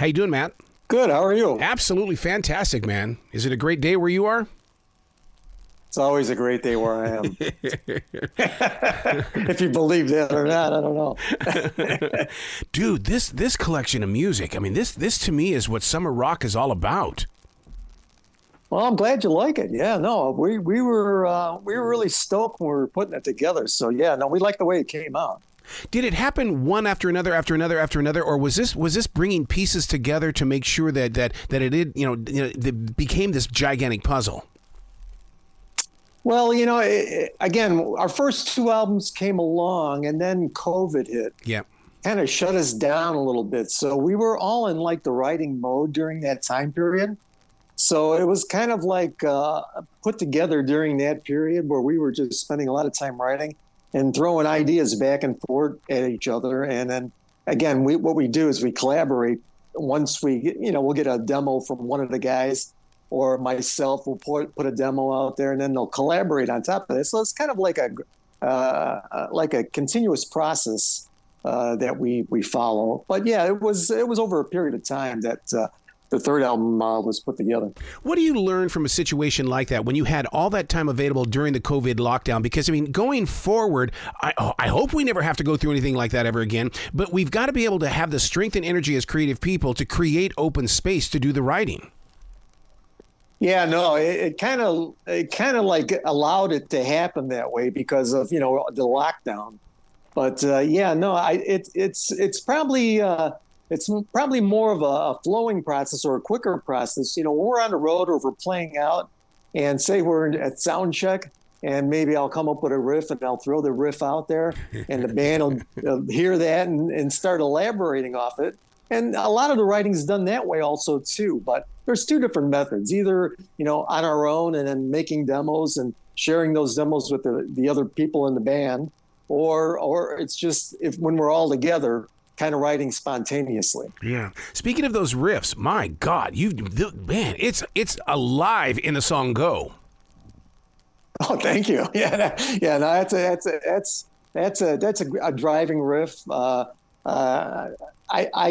How you doing, Matt? Good. How are you? Absolutely fantastic, man. Is it a great day where you are? It's always a great day where I am. If you believe that or not, I don't know. Dude, this collection of music, I mean, this to me is what summer rock is all about. Well, I'm glad you like it. Yeah, no, we were really stoked when we were putting it together. So yeah, no, we like the way it came out. Did it happen one after another, or was this bringing pieces together to make sure that it did, that became this gigantic puzzle? Well, again, our first two albums came along, and then COVID hit. Yeah, kind of shut us down a little bit. So we were all in like the writing mode during that time period. So it was kind of like put together during that period where we were just spending a lot of time writing and throwing ideas back and forth at each other. And then again, what we do is we collaborate. Once we'll get a demo from one of the guys, or myself will put a demo out there, and then they'll collaborate on top of this. So it's kind of like a continuous process that we follow. But yeah, it was over a period of time that the third album was put together. What do you learn from a situation like that when you had all that time available during the COVID lockdown? Because, I mean, going forward, I hope we never have to go through anything like that ever again, but we've got to be able to have the strength and energy as creative people to create open space to do the writing. Yeah, no, it kind of like allowed it to happen that way because of the lockdown. But it's probably more of a flowing process or a quicker process. When we're on the road or if we're playing out, and say we're at sound check, and maybe I'll come up with a riff and I'll throw the riff out there, and the band will hear that and start elaborating off it. And a lot of the writing's done that way also too, but there's two different methods, either, on our own and then making demos and sharing those demos with the other people in the band, or it's just when we're all together, kind of writing spontaneously. Yeah. Speaking of those riffs, my God, it's alive in the song Go. Oh, thank you. Yeah. No, that's a driving riff. I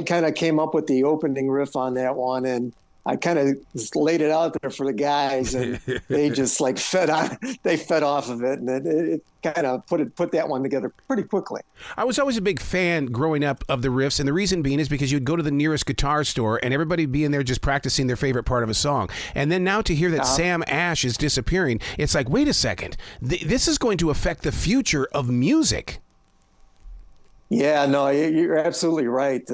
kind of came up with the opening riff on that one, and I kind of just laid it out there for the guys, and they just fed off of it, and it kind of put that one together pretty quickly. I was always a big fan growing up of the riffs, and the reason being is because you'd go to the nearest guitar store and everybody would be in there just practicing their favorite part of a song. And then now to hear that Sam Ash is disappearing, it's like, wait a second, this is going to affect the future of music. Yeah, no, you're absolutely right.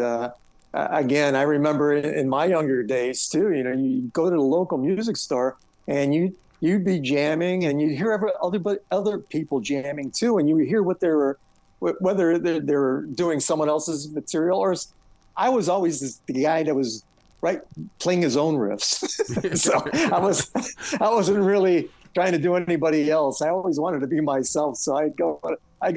Again, I remember in my younger days too, you go to the local music store and you'd be jamming and you'd hear other people jamming too. And you would hear whether they're doing someone else's material, or I was always the guy that was playing his own riffs. So I wasn't really trying to do anybody else. I always wanted to be myself. So I go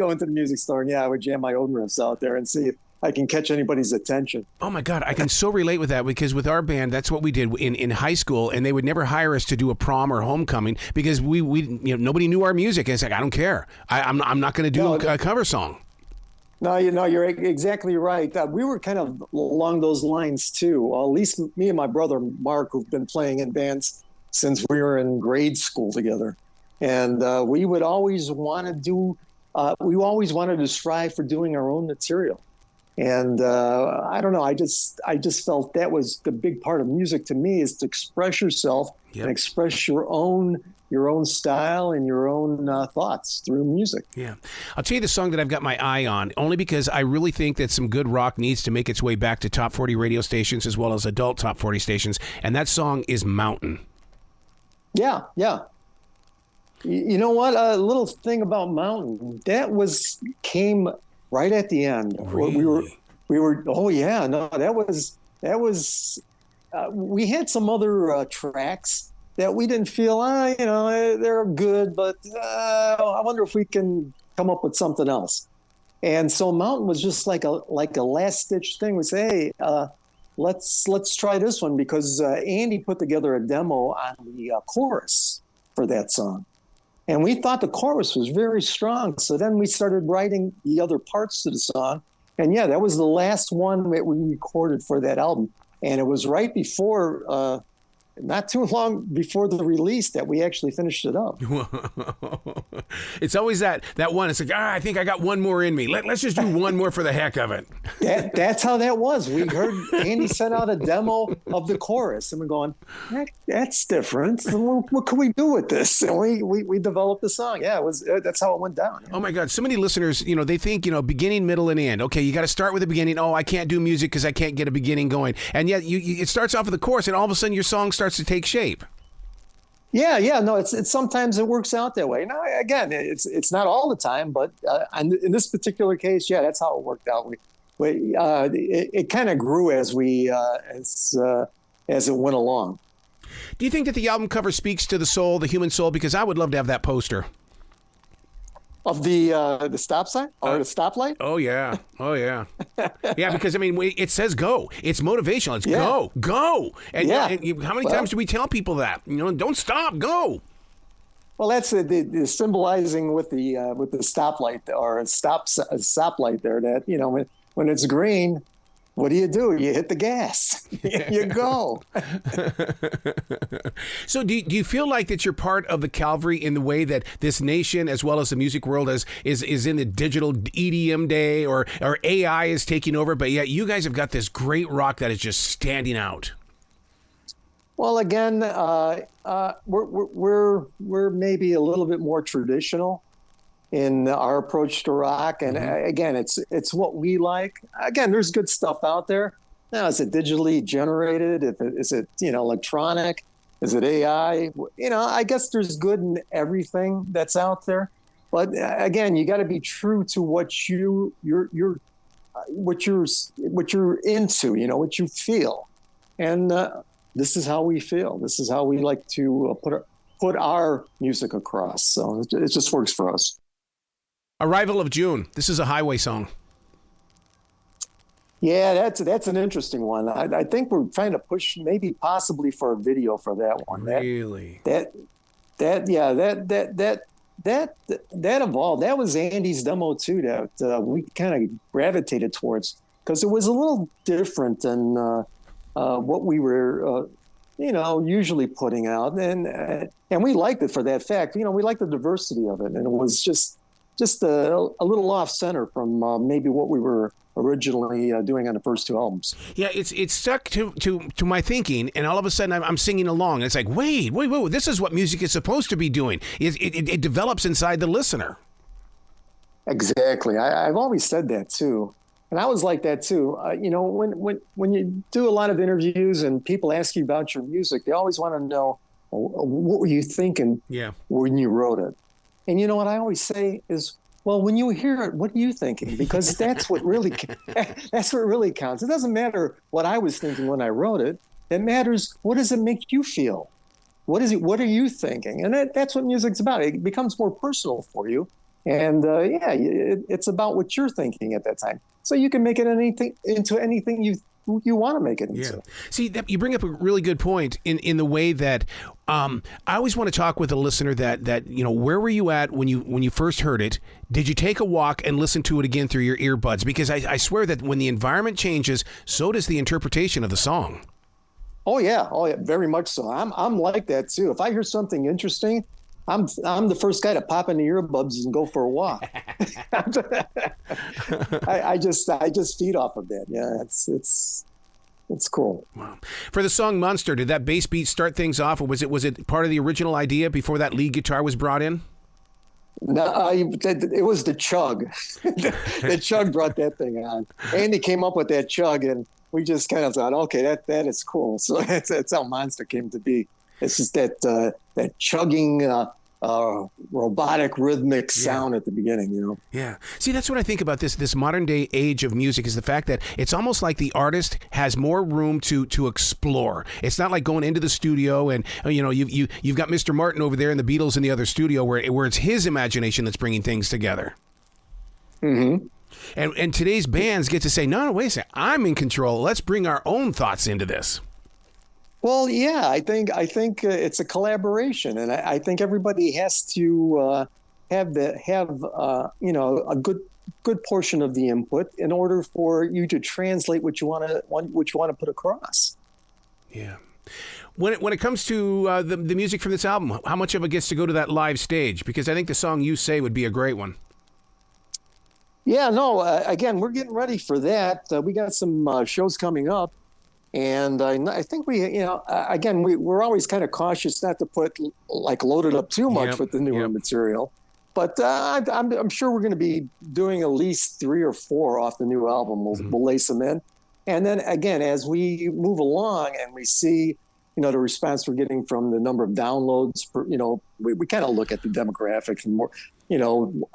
into the music store and I would jam my own riffs out there and see if I can catch anybody's attention. Oh my God, I can so relate with that, because with our band, that's what we did in high school, and they would never hire us to do a prom or homecoming because we nobody knew our music. And it's like, I don't care. I'm not going to do a cover song. No, you're exactly right. We were kind of along those lines too. Well, at least me and my brother Mark, who've been playing in bands since we were in grade school together, and we would always want to do. We always wanted to strive for doing our own material. And I don't know, I just felt that was the big part of music to me, is to express yourself and express your own style and your own thoughts through music. Yeah. I'll tell you the song that I've got my eye on, only because I really think that some good rock needs to make its way back to top 40 radio stations as well as adult top 40 stations. And that song is Mountain. Yeah. You know what? A little thing about Mountain, that came right at the end. Really? We were. Oh yeah, no, that was. We had some other tracks that we didn't feel, they're good, but I wonder if we can come up with something else. And so Mountain was just like a last ditch thing. We say, hey, let's try this one, because Andy put together a demo on the chorus for that song. And we thought the chorus was very strong. So then we started writing the other parts to the song. And yeah, that was the last one that we recorded for that album. And it was right before, not too long before the release, that we actually finished it up. It's always that one. It's like, I think I got one more in me. Let's just do one more for the heck of it. That's how that was. We heard Andy sent out a demo of the chorus, and we're going, that's different. What can we do with this? And we developed the song. Yeah, that's how it went down. Oh my God! So many listeners, they think, beginning, middle, and end. Okay, you got to start with the beginning. Oh, I can't do music because I can't get a beginning going. And yet, it starts off with the chorus, and all of a sudden, your song starts to take shape. Yeah. No, it's sometimes it works out that way. Now, again, it's not all the time, but in this particular case, yeah, that's how it worked out. It kind of grew as it went along. Do you think that the album cover speaks to the soul, the human soul? Because I would love to have that poster. Of the stop sign or the stoplight? Oh yeah. Yeah, because it says go. It's motivational. It's go. And, and how many times do we tell people that? Don't stop, go. Well, that's the symbolizing with the stoplight or stoplight there. That when it's green, what do? You hit the gas. You go. So do you feel like that you're part of the Calvary in the way that this nation, as well as the music world, is in the digital EDM day, or AI is taking over, but yet you guys have got this great rock that is just standing out? Well, again, we're maybe a little bit more traditional in our approach to rock. And again, it's what we like. Again, there's good stuff out there. Now, is it digitally generated? Is it electronic? Is it AI? I guess there's good in everything that's out there. But again, you got to be true to what you're into, what you feel. And this is how we feel. This is how we like to put our music across. So it just works for us. Arrival of June. This is a highway song. Yeah, that's an interesting one. I think we're trying to push maybe possibly for a video for that one. Really? That evolved. That was Andy's demo too, that we kind of gravitated towards, because it was a little different than what we were usually putting out, and we liked it for that fact. We liked the diversity of it, and it was just a little off center from maybe what we were originally doing on the first two albums. Yeah, it's stuck to my thinking, and all of a sudden I'm singing along. And it's like, wait, this is what music is supposed to be doing. It develops inside the listener. Exactly. I've always said that too. And I was like that too. When you do a lot of interviews and people ask you about your music, they always want to know, what were you thinking when you wrote it? And what I always say is, well, when you hear it, what are you thinking? Because that's what really counts. It doesn't matter what I was thinking when I wrote it. It matters, what does it make you feel? What are you thinking? And that's what music's about. It becomes more personal for you. And it's about what you're thinking at that time. So you can make it into anything you want to make it into. Yeah. See, you bring up a really good point in the way that I always want to talk with a listener that where were you at when you first heard it? Did you take a walk and listen to it again through your earbuds? Because I swear that when the environment changes, so does the interpretation of the song. Oh yeah, very much so. I'm like that too. If I hear something interesting, I'm the first guy to pop in the earbuds and go for a walk. I just feed off of that. Yeah, it's cool. Wow. For the song Monster, did that bass beat start things off, or was it part of the original idea before that lead guitar was brought in? No, it was the chug. The chug brought that thing on. Andy came up with that chug, and we just kind of thought, okay, that is cool. So that's how Monster came to be. It's just that chugging, robotic rhythmic sound at the beginning, Yeah. See, that's what I think about this modern day age of music, is the fact that it's almost like the artist has more room to explore. It's not like going into the studio and you've got Mr. Martin over there and the Beatles in the other studio where it's his imagination that's bringing things together. Mm-hmm. And today's bands get to say, no, wait a second, I'm in control. Let's bring our own thoughts into this. Well, yeah, I think it's a collaboration, and I think everybody has to have a good portion of the input in order for you to translate what you want to put across. Yeah. When it comes to the music from this album, how much of it gets to go to that live stage? Because I think the song You Say would be a great one. Yeah, no, again, we're getting ready for that. We got some shows coming up. And I think we're always kind of cautious not to load it up too much with the newer material. But I'm sure we're going to be doing at least 3 or 4 off the new album. We'll lace them in. And then, again, as we move along and we see, the response we're getting from the number of downloads, we kind of look at the demographics and more,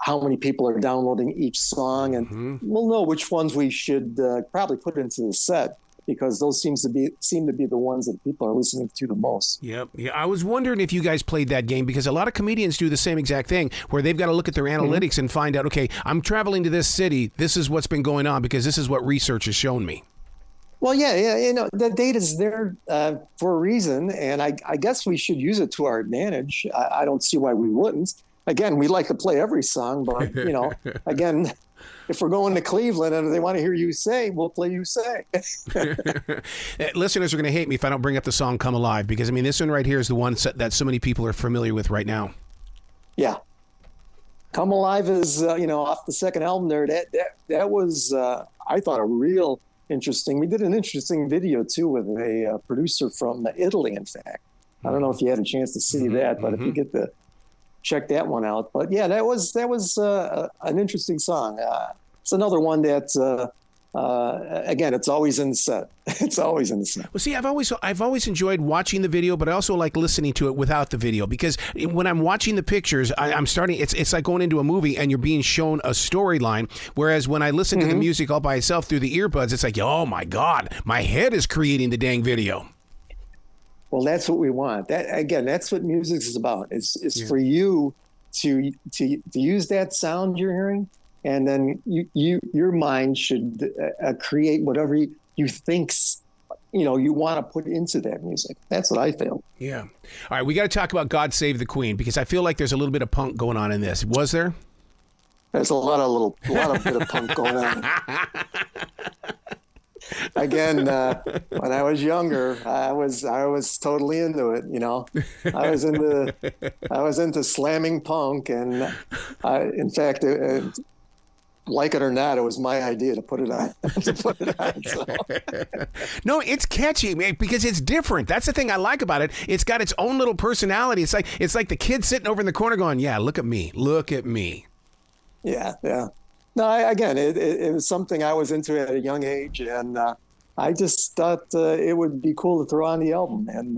how many people are downloading each song. And we'll know which ones we should probably put into the set, because those seem to be the ones that people are listening to the most. Yep. Yeah. I was wondering if you guys played that game, because a lot of comedians do the same exact thing, where they've got to look at their analytics and find out, okay, I'm traveling to this city. This is what's been going on because this is what research has shown me. Well, yeah, the data's there for a reason, and I guess we should use it to our advantage. I don't see why we wouldn't. Again, we like to play every song, but again, if we're going to Cleveland and they want to hear You Say, we'll play You Say. Listeners are going to hate me if I don't bring up the song Come Alive, because, this one right here is the one that so many people are familiar with right now. Yeah. Come Alive is, off the second album there. That was, I thought, a real interesting. We did an interesting video, too, with a producer from Italy, in fact. I don't know if you had a chance to see that, but if you get to check that one out. But yeah, that was an interesting song. It's another one that, again, it's always in the set. It's always in the set. Well, see, I've always enjoyed watching the video, but I also like listening to it without the video, because when I'm watching the pictures, I'm starting. It's like going into a movie and you're being shown a storyline. Whereas when I listen to the music all by itself through the earbuds, it's like, oh my God, my head is creating the dang video. Well, that's what we want. That's what music is about. It's for you to use that sound you're hearing, and then your mind should create whatever you think you want to put into that music. That's what I feel. Yeah. All right, we got to talk about God Save the Queen, because I feel like there's a little bit of punk going on in this. Was there? There's a lot of bit of punk going on. Again, when I was younger, I was totally into it. I was into slamming punk, and in fact, like it or not, it was my idea to put it on. So. No, it's catchy, man, because it's different. That's the thing I like about it. It's got its own little personality. It's like the kid sitting over in the corner going, "Yeah, look at me, look at me." Yeah. No, it was something I was into at a young age, and I just thought it would be cool to throw on the album, and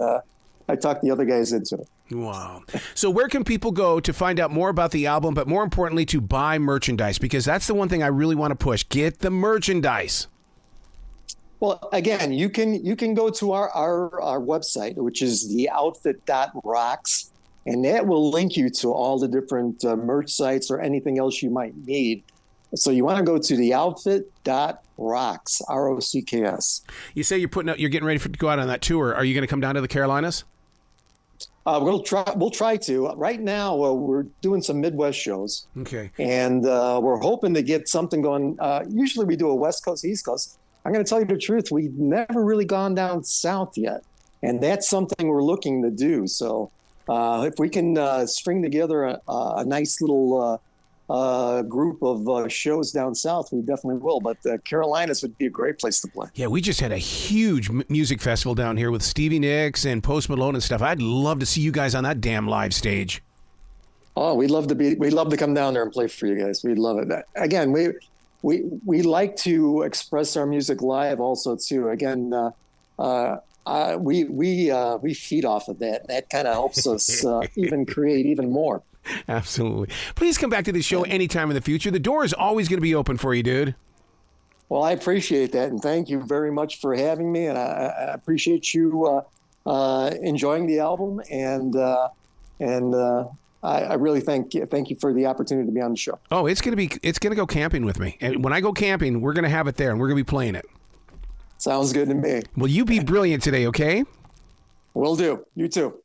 I talked the other guys into it. Wow. So where can people go to find out more about the album, but more importantly, to buy merchandise? Because that's the one thing I really want to push. Get the merchandise. Well, again, you can go to our website, which is theoutfit.rocks, and that will link you to all the different merch sites or anything else you might need. So you want to go to theoutfit.rocks, ROCKS. You say you're getting ready to go out on that tour. Are you going to come down to the Carolinas? We'll try to. Right now, we're doing some Midwest shows. Okay. And we're hoping to get something going. Usually we do a West Coast, East Coast. I'm going to tell you the truth. We've never really gone down south yet. And that's something we're looking to do. So if we can string together a nice little group of shows down south, we definitely will. But the Carolinas would be a great place to play. Yeah, we just had a huge music festival down here with Stevie Nicks and Post Malone and stuff. I'd love to see you guys on that damn live stage. Oh, we'd love to come down there and play for you guys. We'd love it. Again, we like to express our music live also too. Again, we feed off of that. That kind of helps us even create even more. Absolutely. Please come back to the show anytime in the future. The door is always going to be open for you, dude. Well, I appreciate that, and thank you very much for having me. And I appreciate you enjoying the album, and I really thank you for the opportunity to be on the show. Oh, it's gonna go camping with me, and when I go camping, we're gonna have it there, and we're gonna be playing it. Sounds good to me. Well, you be brilliant today, okay? Will do. You too.